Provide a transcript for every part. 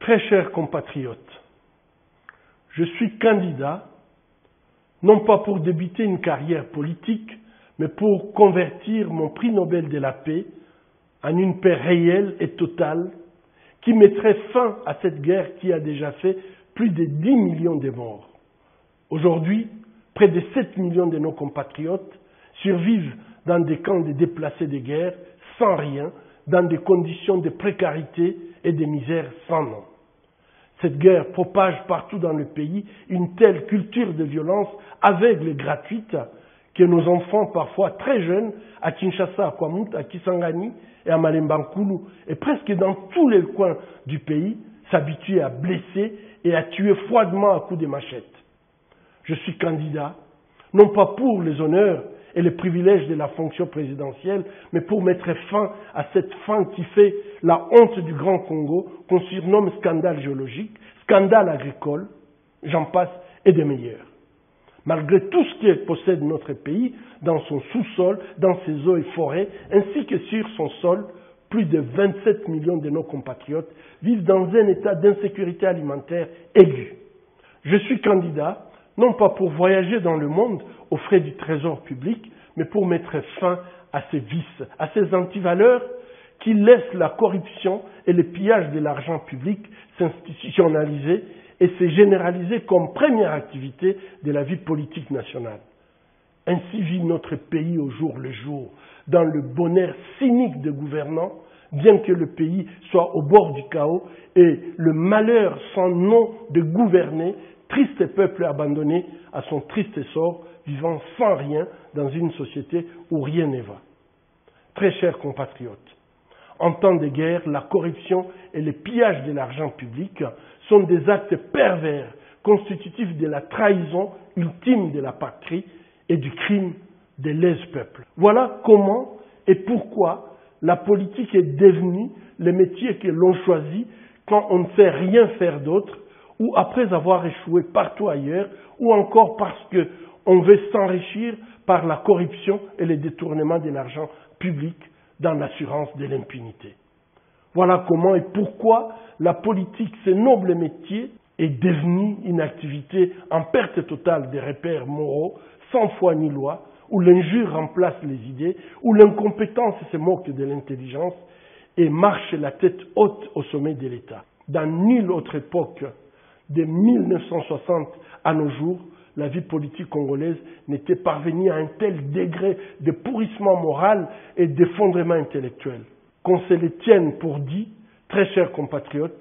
Très chers compatriotes, je suis candidat, non pas pour débuter une carrière politique, mais pour convertir mon prix Nobel de la paix en une paix réelle et totale qui mettrait fin à cette guerre qui a déjà fait plus de 10 millions de morts. Aujourd'hui, près de 7 millions de nos compatriotes survivent dans des camps de déplacés de guerre sans rien, dans des conditions de précarité et de misère sans nom. Cette guerre propage partout dans le pays une telle culture de violence aveugle et gratuite que nos enfants, parfois très jeunes, à Kinshasa, à Kwamouth, à Kisangani et à Malembankulu, et presque dans tous les coins du pays, s'habituent à blesser et à tuer froidement à coups de machette. Je suis candidat, non pas pour les honneurs et les privilèges de la fonction présidentielle, mais pour mettre fin à cette fin qui fait la honte du Grand Congo, qu'on surnomme scandale géologique, scandale agricole, j'en passe, et des meilleurs. Malgré tout ce que possède notre pays, dans son sous-sol, dans ses eaux et forêts, ainsi que sur son sol, plus de 27 millions de nos compatriotes vivent dans un état d'insécurité alimentaire aiguë. Je suis candidat, non pas pour voyager dans le monde aux frais du trésor public, mais pour mettre fin à ces vices, à ces antivaleurs qui laissent la corruption et le pillage de l'argent public s'institutionnaliser et se généraliser comme première activité de la vie politique nationale. Ainsi vit notre pays au jour le jour, dans le bonheur cynique des gouvernants, bien que le pays soit au bord du chaos et le malheur sans nom de gouverner, triste peuple abandonné à son triste sort, vivant sans rien dans une société où rien ne va. Très chers compatriotes, en temps de guerre, la corruption et le pillage de l'argent public sont des actes pervers constitutifs de la trahison ultime de la patrie et du crime des lèse-peuples. Voilà comment et pourquoi la politique est devenue le métier que l'on choisit quand on ne sait rien faire d'autre, ou après avoir échoué partout ailleurs, ou encore parce qu'on veut s'enrichir par la corruption et le détournement de l'argent public dans l'assurance de l'impunité. Voilà comment et pourquoi la politique, ce noble métier, est devenu une activité en perte totale des repères moraux, sans foi ni loi, où l'injure remplace les idées, où l'incompétence se moque de l'intelligence et marche la tête haute au sommet de l'État. Dans nulle autre époque, de 1960 à nos jours, la vie politique congolaise n'était parvenue à un tel degré de pourrissement moral et d'effondrement intellectuel. Qu'on se le tienne pour dit, très chers compatriotes,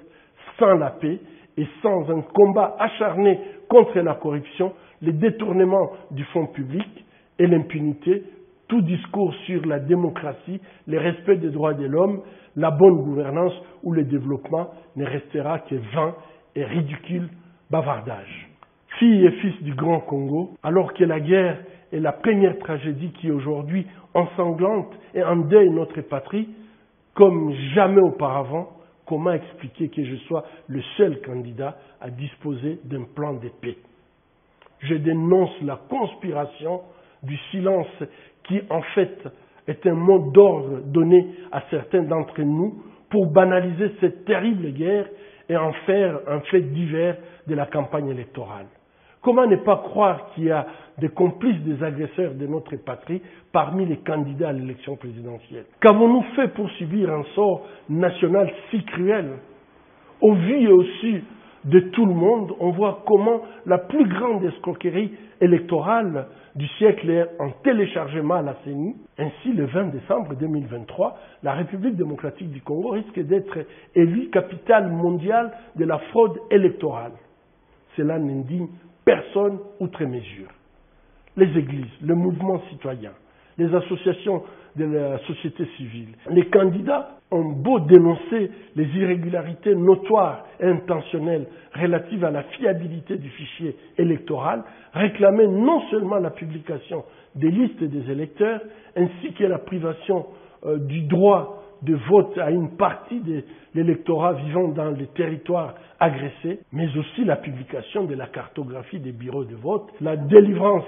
sans la paix et sans un combat acharné contre la corruption, le détournement du fonds public et l'impunité, tout discours sur la démocratie, le respect des droits de l'homme, la bonne gouvernance ou le développement ne restera que vain et ridicule bavardage. Filles et fils du Grand Congo, alors que la guerre est la première tragédie qui aujourd'hui ensanglante et endeuille notre patrie, comme jamais auparavant, comment expliquer que je sois le seul candidat à disposer d'un plan de paix? Je dénonce la conspiration du silence qui, en fait, est un mot d'ordre donné à certains d'entre nous pour banaliser cette terrible guerre et en faire un fait divers de la campagne électorale. Comment ne pas croire qu'il y a des complices des agresseurs de notre patrie parmi les candidats à l'élection présidentielle? Qu'avons-nous fait pour subir un sort national si cruel? Au vu et au su de tout le monde, on voit comment la plus grande escroquerie électorale du siècle est en téléchargement à la CENI. Ainsi, le 20 décembre 2023, la République démocratique du Congo risque d'être élue capitale mondiale de la fraude électorale. Cela n'indigne personne outre mesure. Les églises, le mouvement citoyen, les associations de la société civile, les candidats ont beau dénoncer les irrégularités notoires et intentionnelles relatives à la fiabilité du fichier électoral, réclamer non seulement la publication des listes des électeurs, ainsi que la privation du droit de vote à une partie de l'électorat vivant dans les territoires agressés, mais aussi la publication de la cartographie des bureaux de vote, la délivrance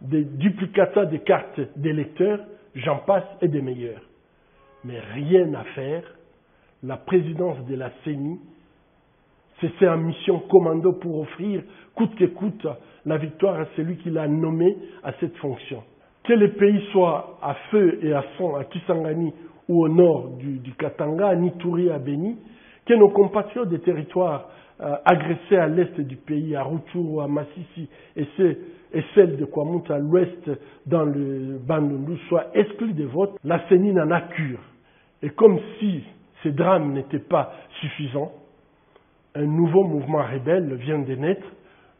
des duplicata des cartes d'électeurs, j'en passe et des meilleurs. Mais rien à faire, la présidence de la CENI C'est en mission commando pour offrir, coûte que coûte, la victoire à celui qui l'a nommé à cette fonction. Que les pays soient à feu et à fond à Kisangani ou au nord du Katanga, à Nituri, à Beni, que nos compatriotes des territoires agressés à l'est du pays, à Rutshuru, à Masisi, et celles de Kwamouth à l'ouest dans le Bandundu soient exclus des votes, la CENI n'en a cure. Et comme si ces drames n'étaient pas suffisants, un nouveau mouvement rebelle vient de naître,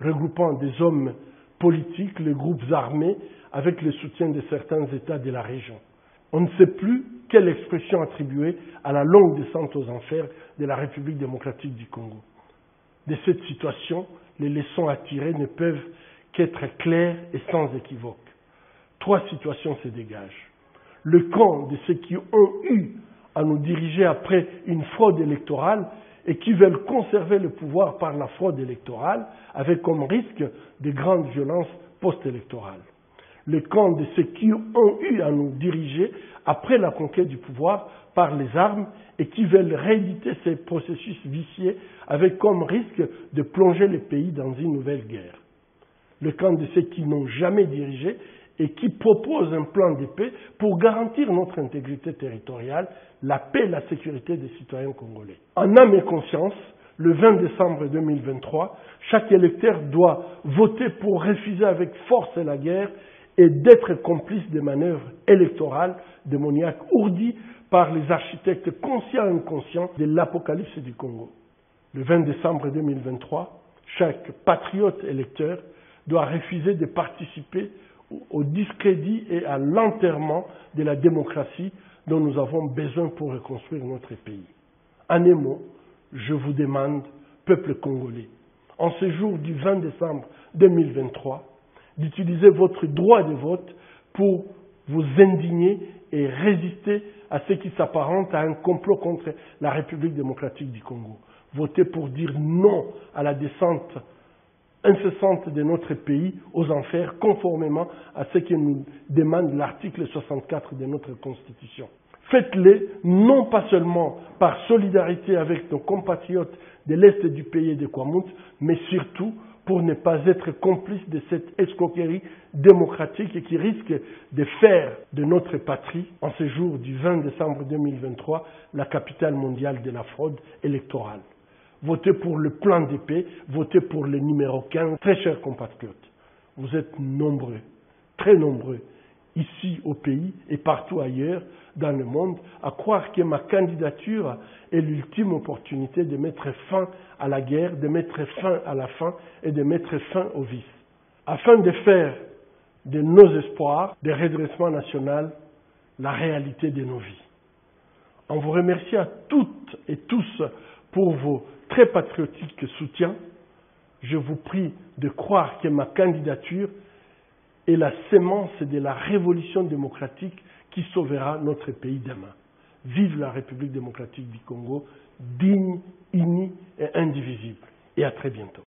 regroupant des hommes politiques, les groupes armés, avec le soutien de certains États de la région. On ne sait plus quelle expression attribuer à la longue descente aux enfers de la République démocratique du Congo. De cette situation, les leçons à tirer ne peuvent qu'être claires et sans équivoque. 3 situations se dégagent. Le camp de ceux qui ont eu à nous diriger après une fraude électorale et qui veulent conserver le pouvoir par la fraude électorale, avec comme risque de grandes violences post-électorales. Le camp de ceux qui ont eu à nous diriger après la conquête du pouvoir par les armes et qui veulent rééditer ces processus viciés avec comme risque de plonger le pays dans une nouvelle guerre. Le camp de ceux qui n'ont jamais dirigé et qui proposent un plan de paix pour garantir notre intégrité territoriale, la paix et la sécurité des citoyens congolais. En âme et conscience, le 20 décembre 2023, chaque électeur doit voter pour refuser avec force la guerre et d'être complice des manœuvres électorales démoniaques ourdies par les architectes conscients et inconscients de l'apocalypse du Congo. Le 20 décembre 2023, chaque patriote électeur doit refuser de participer au discrédit et à l'enterrement de la démocratie dont nous avons besoin pour reconstruire notre pays. En un mot, je vous demande, peuple congolais, en ce jour du 20 décembre 2023, d'utiliser votre droit de vote pour vous indigner et résister à ce qui s'apparente à un complot contre la République démocratique du Congo. Votez pour dire non à la descente incessante de notre pays aux enfers, conformément à ce que nous demande l'article 64 de notre Constitution. Faites-le non pas seulement par solidarité avec nos compatriotes de l'Est du pays et de Kwamouth, mais surtout pour ne pas être complice de cette escroquerie démocratique qui risque de faire de notre patrie, en ce jour du 20 décembre 2023, la capitale mondiale de la fraude électorale. Votez pour le plan de paix, votez pour le numéro 15, très chers compatriotes. Vous êtes nombreux, très nombreux, ici au pays et partout ailleurs dans le monde, à croire que ma candidature est l'ultime opportunité de mettre fin à la guerre, de mettre fin à la faim et de mettre fin au vice, afin de faire de nos espoirs de redressement national la réalité de nos vies. On vous remercie à toutes et tous pour vos très patriotiques soutiens. Je vous prie de croire que ma candidature est la sémence de la révolution démocratique qui sauvera notre pays demain. Vive la République démocratique du Congo, digne, unie et indivisible. Et à très bientôt.